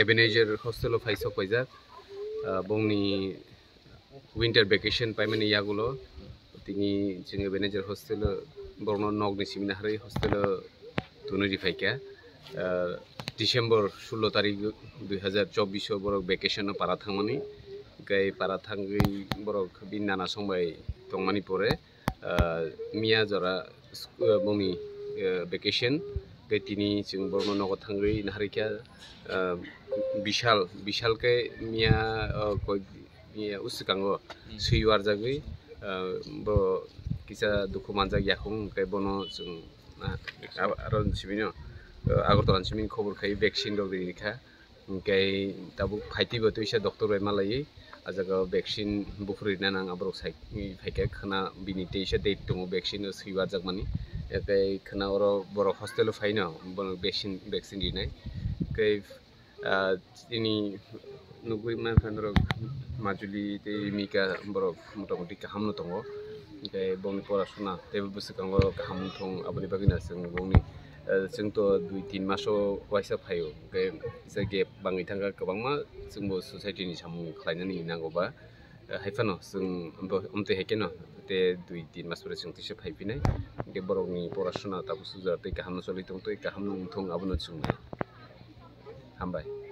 Ebenezer hostel faisok paijak bongni winter vacation paimani yagulo tini jeng Ebenezer hostel borno nogni simina hari hostel tunuri faika December 16 tarik 2024 borok vacation para thangmani gai para thangi borok binnana songbai tongmani pore mia jora bongni vacation gai tini jeng borno nogo thangi naharikya bishal ke mia koi mia usikango suiwar jagui bo kisa duku manjak yakung kai bono jeng aron sibino Agartala simin khobor khai vaccine rok rinka kai tabuk phaiti bo tuisa doctor bai malai ajaga vaccine bufuri nanang abrok sai phaika khana bini teisa date tongo vaccine suiwar jakmani kai khana oro borok hostel phaina bono vaccine rinai kai ini nugui manfanrok majuli te mika borok motamoti kaham no tongo kai bongni porashona tebel busikango kaham thong aboni bagina sing bongni जों तो 2-3 मासो वाइसा फायो जे गेप बाङै थांगा गोबांमा जोंबो ससाइटिनि सामु खालायनानै नांगौबा हाइफानो जों अमते हेकेनो ते 2-3 मासफोर जों तिसे फायफिनाय के बरकनि परासना ताबु सुजाते गाहाम सलिथों तो गाहाम थों आबनो जों हामबाय।